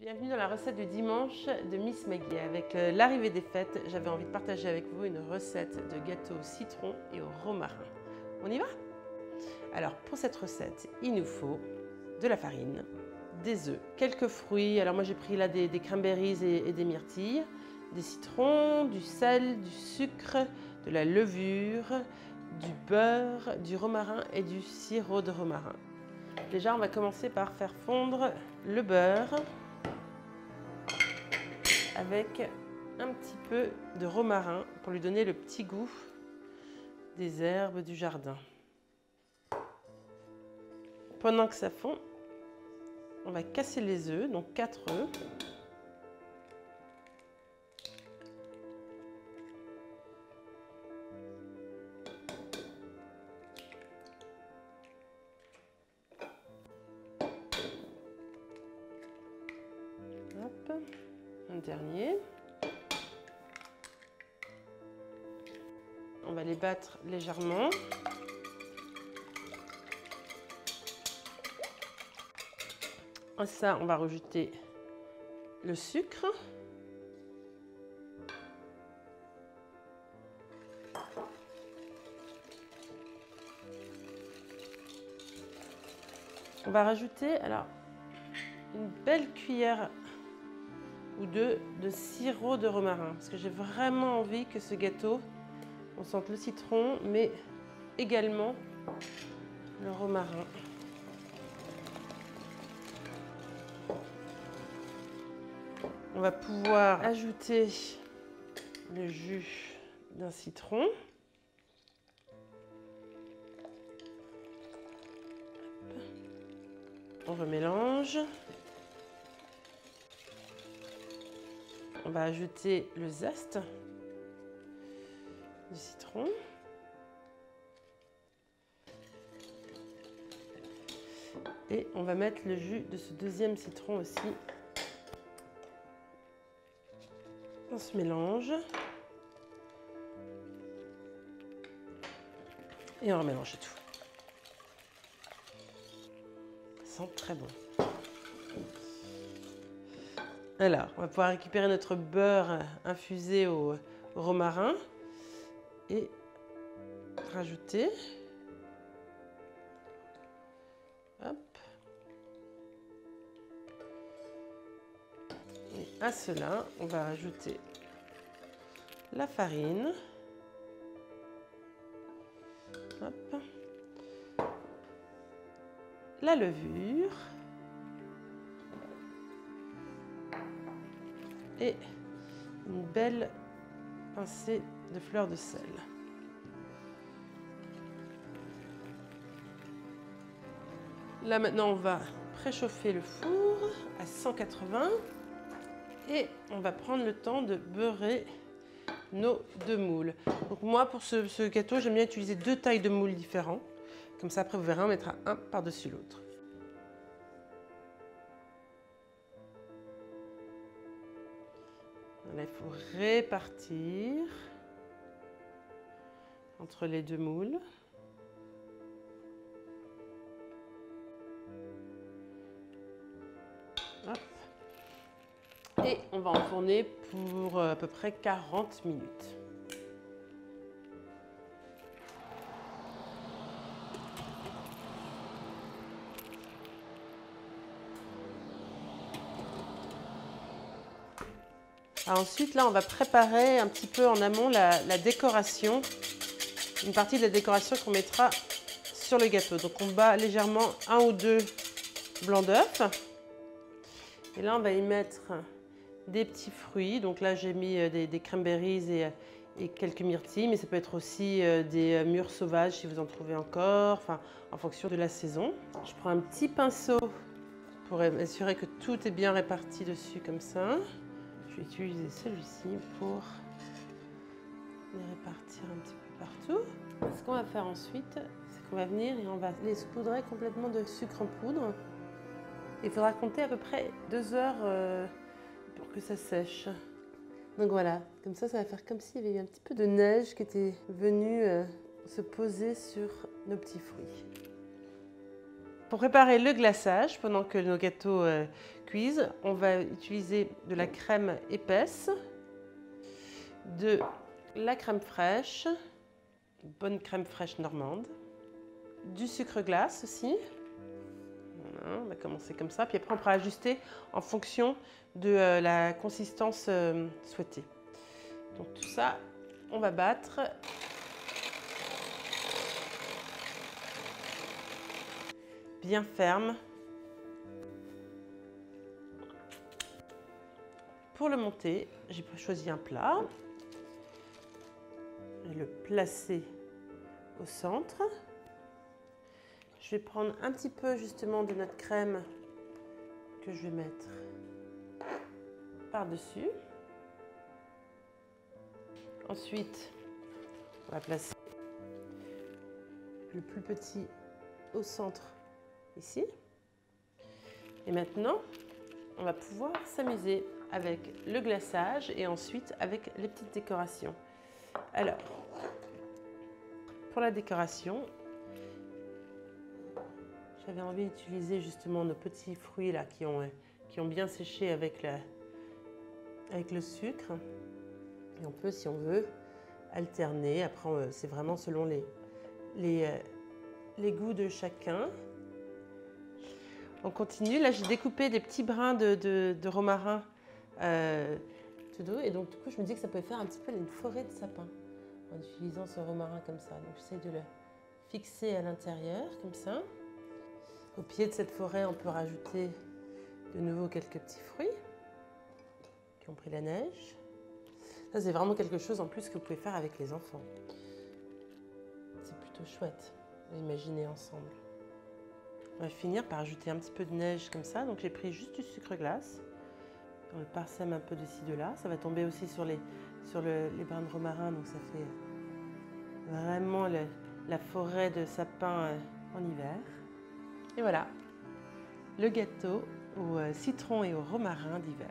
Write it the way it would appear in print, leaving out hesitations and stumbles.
Bienvenue dans la recette du dimanche de Miss Maggie. Avec l'arrivée des fêtes, j'avais envie de partager avec vous une recette de gâteau au citron et au romarin. On y va? Alors pour cette recette, il nous faut de la farine, des œufs, quelques fruits. Alors moi j'ai pris là des cranberries et des myrtilles, des citrons, du sel, du sucre, de la levure, du beurre, du romarin et du sirop de romarin. Déjà on va commencer par faire fondre le beurre avec un petit peu de romarin pour lui donner le petit goût des herbes du jardin. Pendant que ça fond, on va casser les œufs, donc 4 œufs. Hop, un dernier. On va les battre légèrement. À ça, on va rajouter le sucre. On va rajouter alors une belle cuillère ou deux de sirop de romarin parce que j'ai vraiment envie que ce gâteau, on sente le citron mais également le romarin. On va pouvoir ajouter le jus d'un citron. On remélange. On va ajouter le zeste du citron. Et on va mettre le jus de ce deuxième citron aussi dans ce mélange. Et on remélange tout. Ça sent très bon. Alors, on va pouvoir récupérer notre beurre infusé au romarin et rajouter. Hop. Et à cela, on va ajouter la farine. Hop. La levure. Et une belle pincée de fleur de sel. Là maintenant on va préchauffer le four à 180 et on va prendre le temps de beurrer nos deux moules. Donc moi pour ce gâteau j'aime bien utiliser deux tailles de moules différents. Comme ça après vous verrez on mettra un par-dessus l'autre. Là, il faut répartir entre les deux moules. Hop. Et on va enfourner pour à peu près 40 minutes. Alors ensuite, là, on va préparer un petit peu en amont la décoration. Une partie de la décoration qu'on mettra sur le gâteau. Donc, on bat légèrement un ou deux blancs d'œufs. Et là, on va y mettre des petits fruits. Donc là, j'ai mis des cranberries et quelques myrtilles. Mais ça peut être aussi des mûres sauvages si vous en trouvez encore. Enfin, en fonction de la saison. Je prends un petit pinceau pour m'assurer que tout est bien réparti dessus comme ça. Je vais utiliser celui-ci pour les répartir un petit peu partout. Ce qu'on va faire ensuite, c'est qu'on va venir et on va les saupoudrer complètement de sucre en poudre. Il faudra compter à peu près 2 heures pour que ça sèche. Donc voilà, comme ça va faire comme s'il y avait eu un petit peu de neige qui était venue se poser sur nos petits fruits. Pour préparer le glaçage, pendant que nos gâteaux cuisent, on va utiliser de la crème épaisse, de la crème fraîche, une bonne crème fraîche normande, du sucre glace aussi. Voilà, on va commencer comme ça, puis après on pourra ajuster en fonction de la consistance souhaitée. Donc tout ça, on va battre. Bien ferme. Pour le monter, j'ai choisi un plat. Je vais le placer au centre. Je vais prendre un petit peu justement de notre crème que je vais mettre par-dessus. Ensuite, on va placer le plus petit au centre ici. Et maintenant, on va pouvoir s'amuser avec le glaçage et ensuite avec les petites décorations. Alors, pour la décoration, j'avais envie d'utiliser justement nos petits fruits là qui ont bien séché avec le sucre. Et on peut, si on veut, alterner. Après, c'est vraiment selon les goûts de chacun. On continue. Là, j'ai découpé des petits brins de romarin tout doux. Et donc, du coup, je me dis que ça peut faire un petit peu une forêt de sapin en utilisant ce romarin comme ça. Donc, j'essaie de le fixer à l'intérieur, comme ça. Au pied de cette forêt, on peut rajouter de nouveau quelques petits fruits qui ont pris la neige. Ça, c'est vraiment quelque chose en plus que vous pouvez faire avec les enfants. C'est plutôt chouette à imaginer ensemble. On va finir par ajouter un petit peu de neige comme ça. Donc j'ai pris juste du sucre glace. On le parsème un peu de ci, de là. Ça va tomber aussi sur les brins de romarin. Donc ça fait vraiment la forêt de sapin en hiver. Et voilà, le gâteau au citron et au romarin d'hiver.